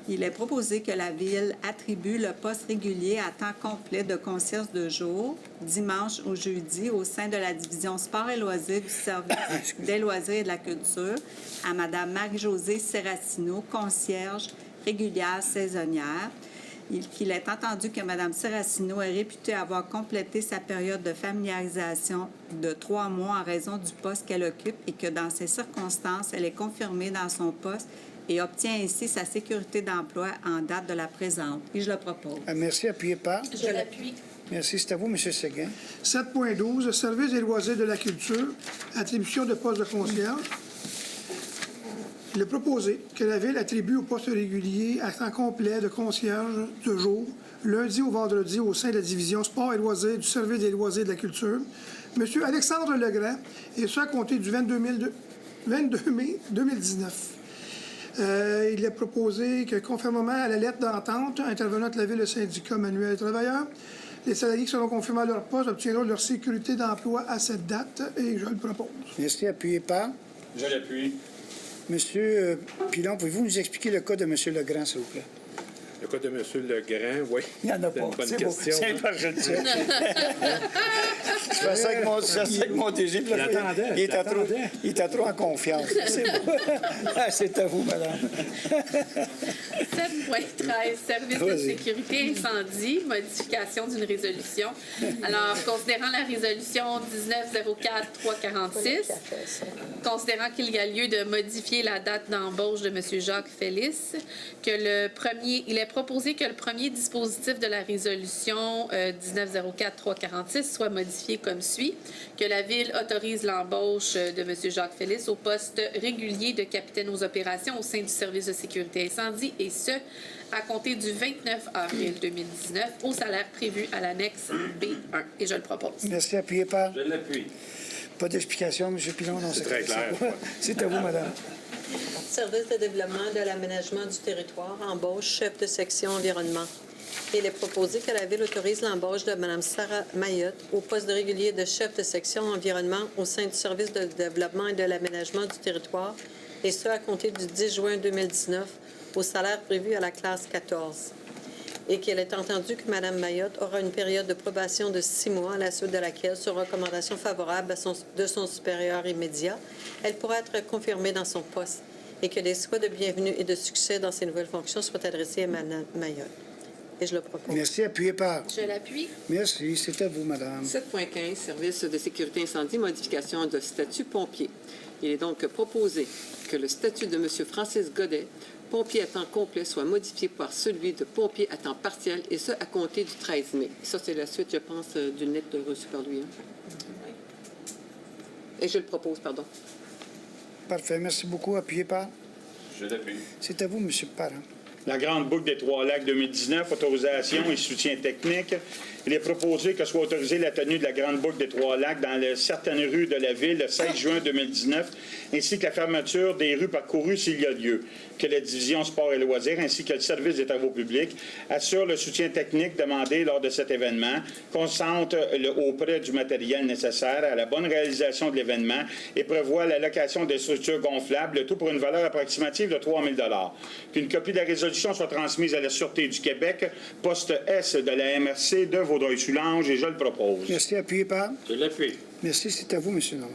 il est proposé que la Ville attribue le poste régulier à temps complet de concierge de jour, dimanche au jeudi, au sein de la division sport et loisirs du service des loisirs et de la culture, à Mme Marie-Josée Serracino, concierge régulière saisonnière. Qu'il est entendu que Mme Serracino est réputée avoir complété sa période de familiarisation de 3 mois en raison du poste qu'elle occupe et que dans ces circonstances, elle est confirmée dans son poste et obtient ainsi sa sécurité d'emploi en date de la présente. Et je le propose. Merci. Appuyé par. Je l'appuie. Merci. C'est à vous, M. Séguin. 7.12, Service des loisirs de la culture, attribution de poste de concierge. Il est proposé que la Ville attribue au poste régulier à temps complet de concierge de jour, lundi au vendredi, au sein de la division sport et loisirs du Service des loisirs de la culture, M. Alexandre Legrand, et ce à compter du 22 mai 2019. Il est proposé que, conformément à la lettre d'entente intervenant entre la Ville et le syndicat manuel des travailleurs, les salariés qui seront confirmés à leur poste obtiendront leur sécurité d'emploi à cette date, et je le propose. Merci. Appuyé par. Je l'appuie. Monsieur Pilon, pouvez-vous nous expliquer le cas de M. Legrand, s'il vous plaît? Le cas de M. Legrand, oui. Il n'y en a pas. C'est une bonne C'est question. beau. C'est pas, je le sais. Je fais ça avec mon DG. puis là, il était trop en confiance. C'est beau. Ah, c'est à vous, madame. 7.13, service de sécurité incendie, modification d'une résolution. Alors, considérant la résolution 1904-346, considérant qu'il y a lieu de modifier la date d'embauche de M. Jacques Félix, il est proposé que le premier dispositif de la résolution 1904-346 soit modifié comme suit, que la Ville autorise l'embauche de M. Jacques Félix au poste régulier de capitaine aux opérations au sein du service de sécurité incendie, et ce, à compter du 29 avril 2019, au salaire prévu à l'annexe B1. Et je le propose. Merci. Appuyé par? Je l'appuie. Pas d'explication, M. Pilon? Non, C'est très clair. C'est à vous, madame. Service de développement de l'aménagement du territoire, embauche chef de section environnement. Il est proposé que la Ville autorise l'embauche de Mme Sarah Mayotte au poste de régulier de chef de section environnement au sein du service de développement et de l'aménagement du territoire, et ce, à compter du 10 juin 2019, au salaire prévu à la classe 14. Et qu'il est entendu que Mme Mayotte aura une période de probation de 6 mois, à la suite de laquelle, sur recommandation favorable de son supérieur immédiat, elle pourra être confirmée dans son poste, et que les souhaits de bienvenue et de succès dans ses nouvelles fonctions soient adressés à Mme Mayotte. Et je le propose. Merci. Appuyé par? Je l'appuie. Merci. C'est à vous, madame. 7.15, service de sécurité incendie, modification de statut pompier. Il est donc proposé que le statut de M. Francis Godet, pompier à temps complet, soit modifié par celui de pompier à temps partiel, et ce, à compter du 13 mai. Ça, c'est la suite, je pense, d'une lettre reçue par lui. Et je le propose, pardon. Parfait. Merci beaucoup. Appuyé par? Je l'appuie. C'est à vous, M. Parent. La Grande Boucle des Trois-Lacs 2019, autorisation et soutien technique. Il est proposé que soit autorisée la tenue de la Grande Boucle des Trois-Lacs dans certaines rues de la Ville le 16 juin 2019, ainsi que la fermeture des rues parcourues s'il y a lieu. Que la division sport et loisirs ainsi que le service des travaux publics assurent le soutien technique demandé lors de cet événement, concentrent auprès du matériel nécessaire à la bonne réalisation de l'événement et prévoient la location des structures gonflables, le tout pour une valeur approximative de 3 000 $. Qu'une copie de la résolution soit transmise à la Sûreté du Québec, poste S de la MRC de Vaudreuil-Soulanges, et je le propose. Merci. Appuyé par? Je l'appuie. Merci. C'est à vous, M. Normand.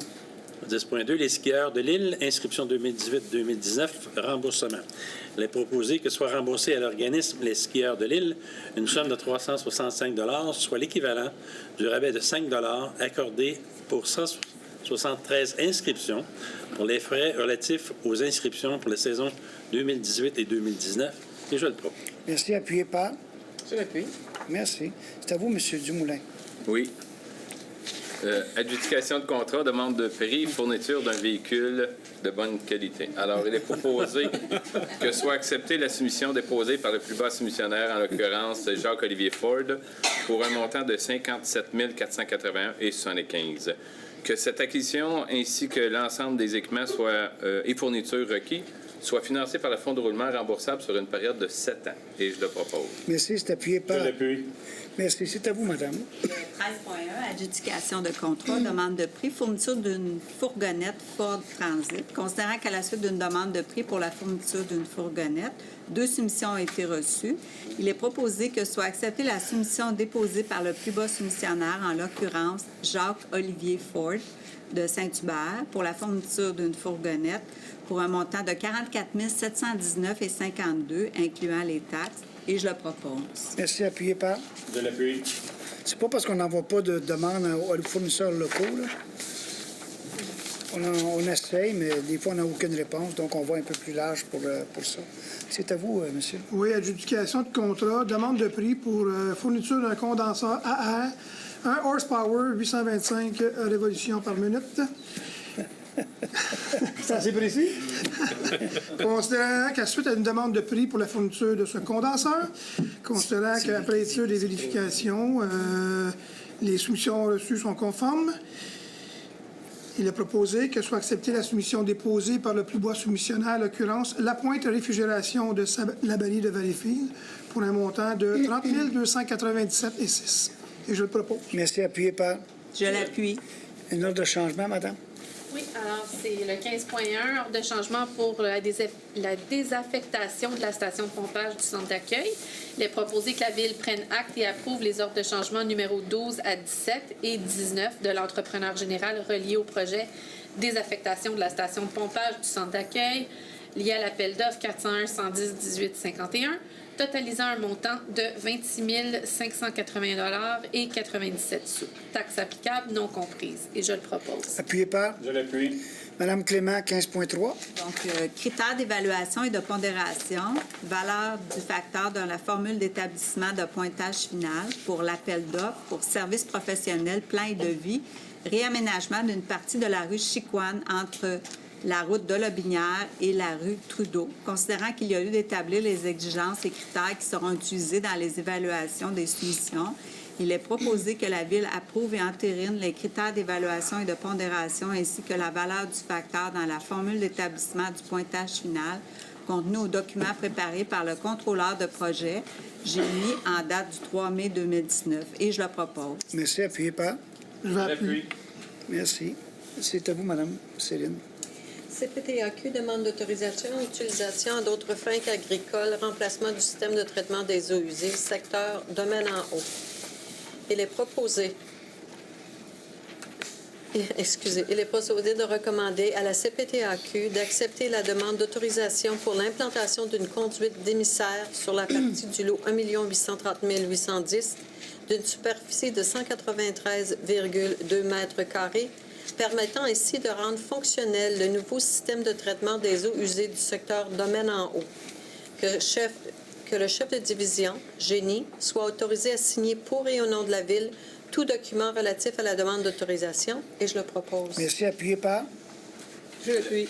10.2, les skieurs de l'île, inscription 2018-2019, remboursement. Il est proposé que soit remboursé à l'organisme Les skieurs de l'île une somme de 365 $, soit l'équivalent du rabais de 5 $ accordé pour 173 inscriptions pour les frais relatifs aux inscriptions pour les saisons 2018 et 2019. Et je le propose. Merci. Appuyé par? Je l'appuie. Merci. C'est à vous, M. Dumoulin. Oui. Adjudication de contrat, demande de prix, fourniture d'un véhicule de bonne qualité. Alors, il est proposé que soit acceptée la soumission déposée par le plus bas soumissionnaire, en l'occurrence Jacques-Olivier Ford, pour un montant de 57 481,75 $. Que cette acquisition ainsi que l'ensemble des équipements et fournitures requis soit financé par le fonds de roulement remboursable sur une période de 7 ans. Et je le propose. Merci. C'est appuyé par? Je l'appuie. Merci. C'est à vous, madame. 13.1, adjudication de contrat, demande de prix, fourniture d'une fourgonnette Ford Transit. Considérant qu'à la suite d'une demande de prix pour la fourniture d'une fourgonnette, 2 soumissions ont été reçues. Il est proposé que soit acceptée la soumission déposée par le plus bas soumissionnaire, en l'occurrence Jacques-Olivier Ford de Saint-Hubert, pour la fourniture d'une fourgonnette pour un montant de 44 719,52 $, incluant les taxes, et je le propose. Merci. Appuyé par? Je l'appuie. C'est pas parce qu'on n'envoie pas de demande aux fournisseurs locaux, là. On essaye, mais des fois, on n'a aucune réponse, donc on va un peu plus large pour ça. C'est à vous, monsieur. Oui, adjudication de contrat, demande de prix pour fourniture d'un condenseur AR, 1 horsepower, 825 révolutions par minute. C'est assez précis. Considérant qu'à suite à une demande de prix pour la fourniture de ce condenseur, considérant qu'après étude des vérifications, les soumissions reçues sont conformes, il est proposé que soit acceptée la soumission déposée par le plus bas soumissionnaire, à l'occurrence Lapointe Réfrigération de Labadie de Valleyfield, pour un montant de 30 297,6 $. Et je le propose. Merci. Appuyé par? Je l'appuie. Une ordre de changement, madame? Oui, alors c'est le 15.1, ordre de changement pour la désaffectation de la station de pompage du centre d'accueil. Il est proposé que la Ville prenne acte et approuve les ordres de changement numéro 12 à 17 et 19 de l'entrepreneur général reliés au projet désaffectation de la station de pompage du centre d'accueil. liés à l'appel d'offres 401-110-18-51, totalisant un montant de 26 580 et 97 sous. Taxes applicables non comprises. Et je le propose. Appuyé par Je l'appuie. Mme Clément, 15.3. Donc, critères d'évaluation et de pondération, valeur du facteur dans la formule d'établissement de pointage final pour l'appel d'offres pour services professionnels plein et devis, réaménagement d'une partie de la rue Chicoine entre la route de Lobinière et la rue Trudeau, considérant qu'il y a lieu d'établir les exigences et critères qui seront utilisés dans les évaluations des soumissions. Il est proposé que la Ville approuve et entérine les critères d'évaluation et de pondération ainsi que la valeur du facteur dans la formule d'établissement du pointage final contenu au document préparé par le contrôleur de projet, j'ai mis en date du 3 mai 2019 et je le propose. Merci. Appuyé par Je vais appuyer. Merci. C'est à vous, Mme Céline. CPTAQ demande d'autorisation d'utilisation à d'autres fins qu'agricoles, remplacement du système de traitement des eaux usées, secteur domaine en haut. Il est proposé de recommander à la CPTAQ d'accepter la demande d'autorisation pour l'implantation d'une conduite d'émissaire sur la partie du lot 1 830 810 d'une superficie de 193,2 mètres carrés, permettant ainsi de rendre fonctionnel le nouveau système de traitement des eaux usées du secteur domaine en haut. Que le chef de division, génie, soit autorisé à signer pour et au nom de la Ville tout document relatif à la demande d'autorisation, et je le propose. Merci. Appuyé par Je l'appuie.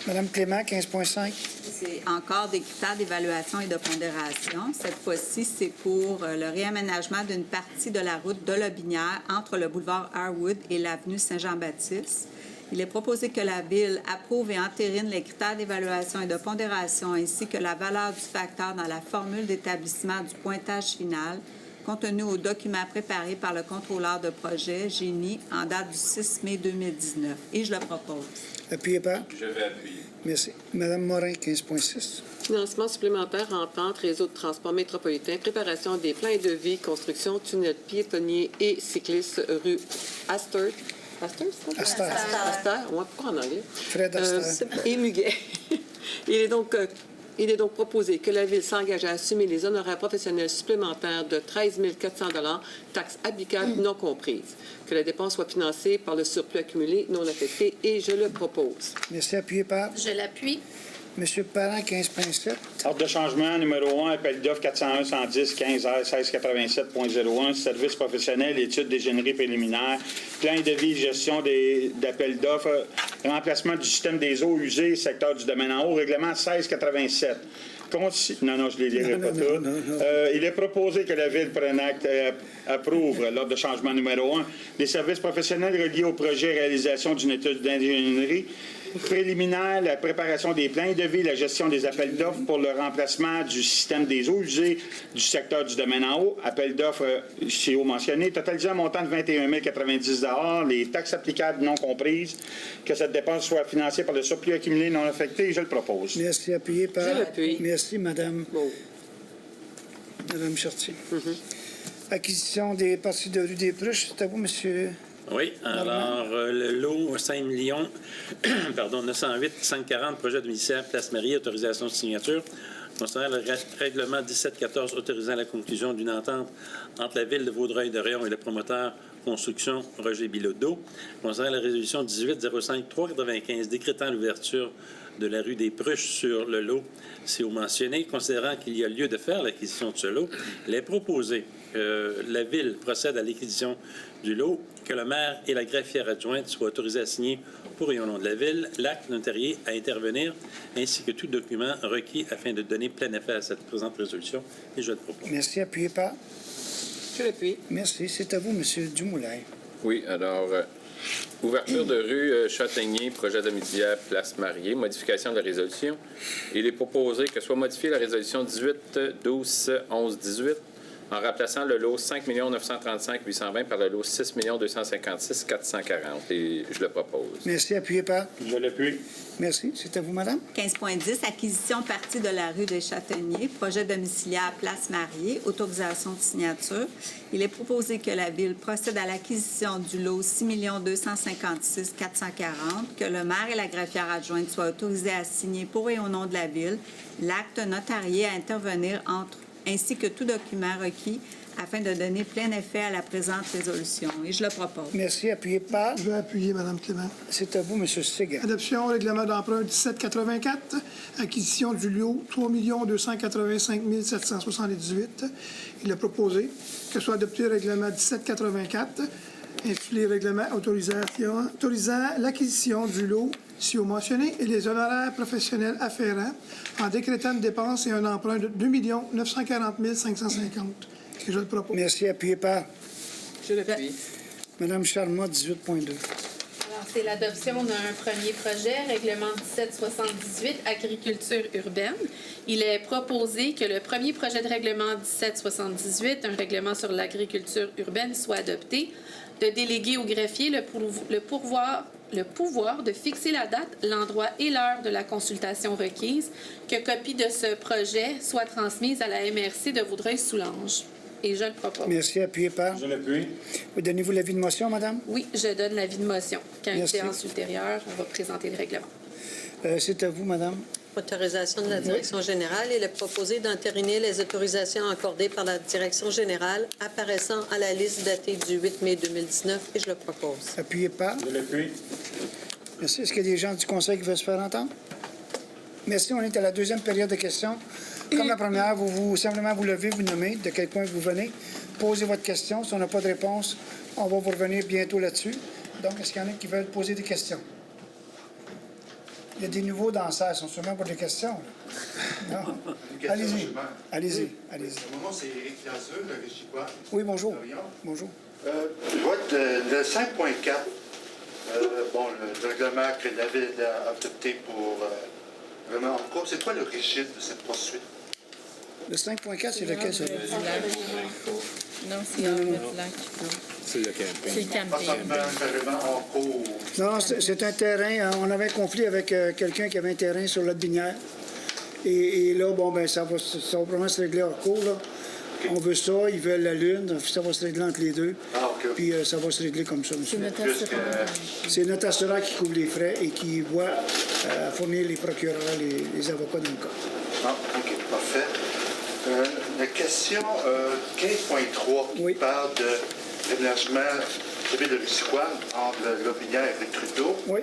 Mme Clément, 15.5. C'est encore des critères d'évaluation et de pondération. Cette fois-ci, c'est pour le réaménagement d'une partie de la route de Lobinière entre le boulevard Harwood et l'avenue Saint-Jean-Baptiste. Il est proposé que la Ville approuve et entérine les critères d'évaluation et de pondération ainsi que la valeur du facteur dans la formule d'établissement du pointage final contenu au document préparé par le contrôleur de projet, Génie, en date du 6 mai 2019. Et je le propose. Appuyé par Je vais appuyer. Merci. Mme Morin, 15.6. Financement supplémentaire entente, réseau de transport métropolitain, préparation des plans et devis, construction, tunnel piétonnier et cycliste rue Astor. Astor, c'est ça? Astor. Ouais, pourquoi en anglais? Fred Astor. Et Muguet. Il est donc proposé que la Ville s'engage à assumer les honoraires professionnels supplémentaires de 13 400 taxes applicables non comprises. Que la dépense soit financée par le surplus accumulé non affecté et je le propose. Merci. Appuyé par Je l'appuie. M. Parent, 15.7. Ordre de changement numéro 1, appel d'offres 401-110-15R1687.01, services professionnels, études d'ingénierie préliminaire, plan de vie, gestion d'appels d'offres, remplacement du système des eaux usées, secteur du domaine en haut, règlement 1687. Non, je ne les lirai pas tous. Il est proposé que la Ville prenne acte approuve l'ordre de changement numéro 1 des services professionnels reliés au projet réalisation d'une étude d'ingénierie préliminaire, la préparation des plans de vie, la gestion des appels d'offres pour le remplacement du système des eaux usées du secteur du domaine en haut, appel d'offres c'est haut mentionné, totalisant un montant de 21 090 les taxes applicables non comprises, que cette dépense soit financée par le surplus accumulé non affecté, je le propose. Merci. Appuyé par... Je l'appuie. Merci, Mme. Bon. Mme Chartier. Acquisition des parties de rue des Pruches, c'est à vous, monsieur. Oui, alors le lot 5 millions, pardon, 908 540, projet de ministère, Place Marie, autorisation de signature. Concernant le règlement 1714 autorisant la conclusion d'une entente entre la Ville de Vaudreuil-Dorion et le promoteur construction Roger Bilodeau. Concernant la résolution 18-05-395 décrétant l'ouverture de la rue des Pruches sur le lot CO mentionné, considérant qu'il y a lieu de faire l'acquisition de ce lot, il est proposé que la Ville procède à l'acquisition du lot, que le maire et la greffière adjointe soient autorisés à signer pour et au nom de la Ville l'acte notarié à intervenir, ainsi que tout document requis afin de donner plein effet à cette présente résolution. Et je le propose. Merci. Appuyé par... Je l'appuie. Merci. C'est à vous, monsieur Dumoulin. Oui, alors, ouverture de rue Châtaignier, projet domiciliaire Place Mariée, modification de la résolution. Il est proposé que soit modifiée la résolution 18-12-11-18 en remplaçant le lot 5 935 820 par le lot 6 256 440. Et je le propose. Merci. Appuyé par? Je l'appuie. Merci. C'est à vous, madame. 15.10, acquisition partie de la rue des Châtaigniers, projet domiciliaire Place Mariée, autorisation de signature. Il est proposé que la Ville procède à l'acquisition du lot 6 256 440, que le maire et la greffière adjointe soient autorisés à signer pour et au nom de la Ville l'acte notarié à intervenir ainsi que tout document requis afin de donner plein effet à la présente résolution. Et je le propose. Merci. Appuyé par? Je vais appuyer, Mme Clément. C'est à vous, M. Séguin. Adoption, règlement d'emprunt 1784, acquisition du lot 3 285 778. Il est proposé que soit adopté le règlement 1784, intitulé Règlement autorisant l'acquisition du lot ci-mentionné et les honoraires professionnels afférents en décrétant une dépense et un emprunt de 2 940 550. Et je le propose. Merci. Appuyé par? Je l'appuie. Mme Charmot, 18.2. Alors, c'est l'adoption d'un premier projet, règlement 1778, agriculture urbaine. Il est proposé que le premier projet de règlement 1778, un règlement sur l'agriculture urbaine, soit adopté, de déléguer au greffier le pouvoir de fixer la date, l'endroit et l'heure de la consultation requise, que copie de ce projet soit transmise à la MRC de Vaudreuil-Soulanges. Et je le propose. Merci. Appuyé par? Je l'appuie. Vous donnez-vous l'avis de motion, madame? Oui, je donne l'avis de motion. Qu'à une Merci. séance ultérieure, on va présenter le règlement. C'est à vous, madame. Autorisation de la Direction générale. Il est proposé d'entériner les autorisations accordées par la Direction générale apparaissant à la liste datée du 8 mai 2019 et je le propose. Appuyé par? Je l'appuie. Merci. Est-ce qu'il y a des gens du Conseil qui veulent se faire entendre? Merci. On est à la deuxième période de questions. Comme la première, simplement vous levez, vous nommez de quel point vous venez, posez votre question. Si on n'a pas de réponse, on va vous revenir bientôt là-dessus. Donc, est-ce qu'il y en a qui veulent poser des questions? Il y a des nouveaux dans la salle, ils sont sûrement pour des questions. là. Non? Allez-y. Allez-y. Allez-y. Mon nom, c'est Éric Lazeux, le Régicois. Oui, bonjour. Bonjour. Je vois le 5.4, le règlement que la Ville a adopté pour vraiment en cours, c'est quoi le régime de cette poursuite? Le 5.4, c'est lequel, ça? Non, c'est un lac. C'est le camping. C'est le camping. En cours. Non, c'est un terrain. On avait un conflit avec quelqu'un qui avait un terrain sur la Binière. Et là, ça va probablement se régler hors cours, là. Okay. On veut ça, ils veulent la Lune, ça va se régler entre les deux. Ah, OK. Puis ça va se régler comme ça, monsieur. C'est notre assureur. C'est notre assureur qui couvre les frais et qui voit fournir les procureurs, les avocats dans le cas. Ah, OK, parfait. La question 15.3 parle de l'aménagement de ville de Lucicoine entre Lobinière et Trudeau. Oui.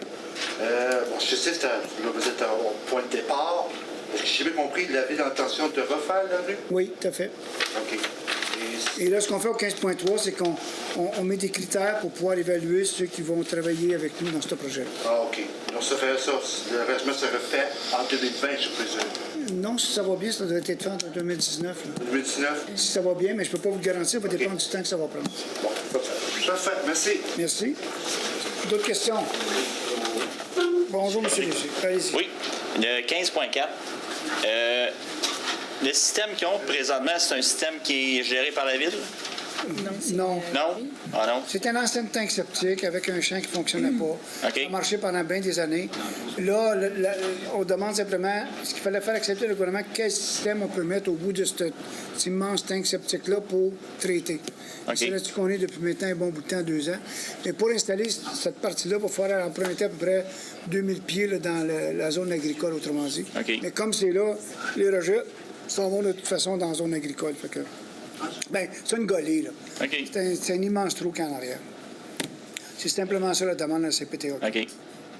Je sais que vous êtes au point de départ. Est-ce que j'ai bien compris, la Ville a l'intention de refaire la rue? Oui, tout à fait. OK. Et là, ce qu'on fait au 15.3, c'est qu'on met des critères pour pouvoir évaluer ceux qui vont travailler avec nous dans ce projet. Ah, OK. Donc, le réglement se refait en 2020, je présume? Non, si ça va bien, ça doit être fait en 2019. Là. 2019? Si ça va bien, mais je ne peux pas vous le garantir, ça va dépendre du temps que ça va prendre. Bon, parfait. Merci. Merci. D'autres questions? Bonjour, M. Léger. Allez-y. Oui. Le 15.4. Le système qu'ils ont présentement, c'est un système qui est géré par la Ville? Non. Non? Ah non? C'est un ancien tank septique avec un champ qui ne fonctionnait pas. OK. Ça a marché pendant bien des années. Là, on demande simplement ce qu'il fallait faire accepter le gouvernement, quel système on peut mettre au bout de cet immense tank septique-là pour traiter. OK. C'est là-dessus qu'on est depuis maintenant un bon bout de temps, 2 ans. Mais pour installer cette partie-là, il va falloir emprunter à peu près 2000 pieds là, dans la zone agricole, autrement dit. OK. Mais comme c'est là, les rejets s'en vont de toute façon dans la zone agricole. Fait que, c'est une golée, là. OK. C'est un immense trou qu'il y a en arrière. C'est simplement ça la demande de la CPTO. OK.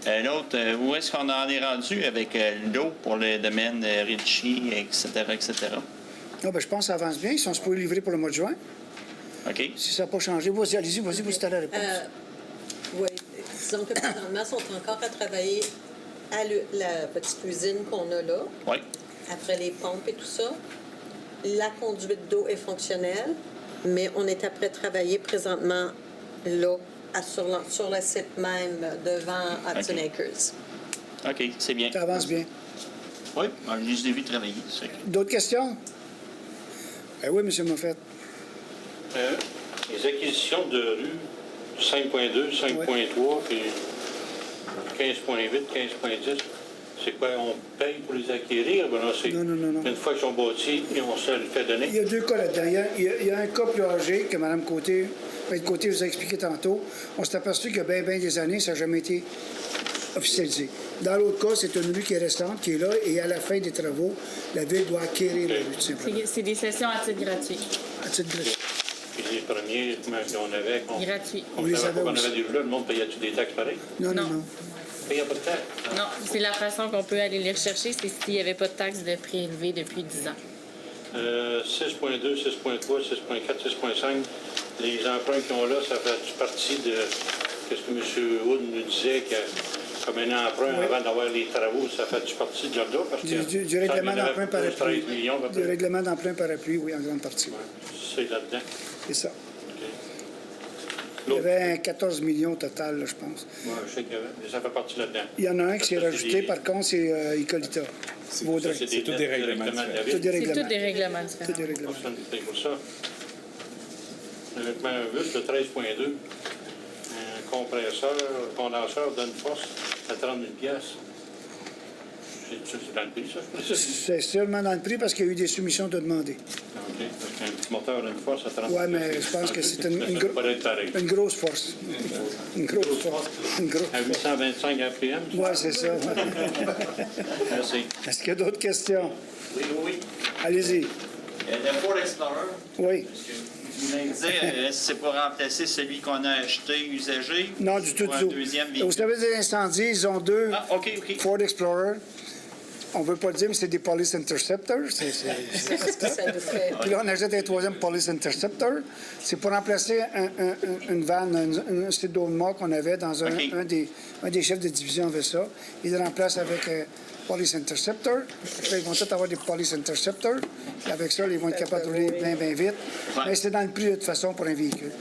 Un autre, où est-ce qu'on en est rendu avec l'eau pour le domaine Ritchie, etc., etc.? Ah, je pense que ça avance bien. Ils sont supposés livrer pour le mois de juin. OK. Si ça n'a pas changé, vas-y, allez-y, vous êtes à la réponse. Oui. Disons que présentement, ils sont encore à travailler à la petite cuisine qu'on a là. Oui. Après les pompes et tout ça. La conduite d'eau est fonctionnelle, mais on est après travailler présentement là, sur le site même devant Hudson Acres. OK, c'est bien. Ça avance bien. Oui, je les ai vus travailler. D'autres questions? Oui, M. Moffett. Les acquisitions de rue, 5.2, 5.3, puis 15.8, 15.10, c'est quoi? On paye pour les acquérir? Ben non. Une fois qu'ils sont bâtis, et on se le fait donner. Il y a deux cas là-dedans. Il y a un cas plus âgé que Mme Côté, Côté vous a expliqué tantôt. On s'est aperçu qu'il y a bien des années, ça n'a jamais été officialisé. Dans l'autre cas, c'est une rue qui est restante, qui est là, et à la fin des travaux, la Ville doit acquérir la rue, tout simplement. C'est des sessions à titre gratuit. À titre gratuit. Puis les premiers, comment on avait... Gratuit. On savait pas qu'on avait des rues là, le monde payait-tu des taxes pareils? Non. Il n'y a pas de taxes? Non, c'est la façon qu'on peut aller les rechercher, c'est s'il n'y avait pas de taxes de prélevées depuis 10 ans. 6.2, 6.3, 6.4, 6.5, les emprunts qu'ils ont là, ça fait partie de ce que M. Wood nous disait, que comme un emprunt avant d'avoir les travaux, ça fait partie de là parce que du règlement d'emprunt par appui. 13 millions, Du règlement d'emprunt par appui, oui, en grande partie. C'est là-dedans. C'est ça. Il y avait 14 millions au total, là, je pense. Oui, je sais qu'il y avait, mais ça fait partie là-dedans. Il y en a un qui s'est rajouté, par contre, c'est Icolita. Vaudreuil. C'est tous des règlements différents. C'est tous des règlements différents. Tous des règlements. Personne ne paye pour ça. Avec un bus de 13.2, un compresseur, un condenseur donne force à 30 000 piastres. C'est dans le prix, ça? C'est seulement dans le prix parce qu'il y a eu des soumissions de demander. OK. Parce qu'un petit moteur donne force à 30 000 Oui, mais je pense que c'est une grosse force. Une grosse force. À 825 RPM? Oui, c'est ça. Merci. Est-ce qu'il y a d'autres questions? Oui. Allez-y. Le Ford Explorer. Oui. Vous me disiez, c'est pour remplacer celui qu'on a acheté usagé? Non, du tout, un du tout. deuxième Au service des incendies, ils ont deux Ford Explorer. On ne veut pas le dire, mais c'est des Police Interceptors. Puis là, on achète un troisième Police Interceptor. C'est pour remplacer une vanne, un Sedona qu'on avait dans un des chefs de division avait ça. Ils le remplacent avec Police Interceptor. Là, ils vont tous avoir des Police Interceptors. Et avec ça, ils vont être capables de rouler bien vite. Ouais. Mais c'est dans le prix de toute façon pour un véhicule.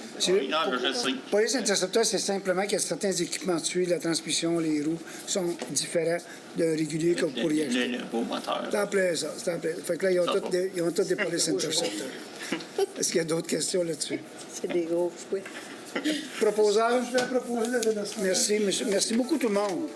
Police Interceptor, c'est simplement qu'il y a certains équipements dessus, la transmission, les roues sont différents de réguliers que vous pourriez acheter. Le beau moteur. C'est en plein ça. C'est en plein. Fait que là, ils ont tous des Police Interceptors. Est-ce qu'il y a d'autres questions là-dessus? C'est des gros fouets. Proposeur? Je vais proposer. Merci, monsieur. Merci beaucoup tout le monde.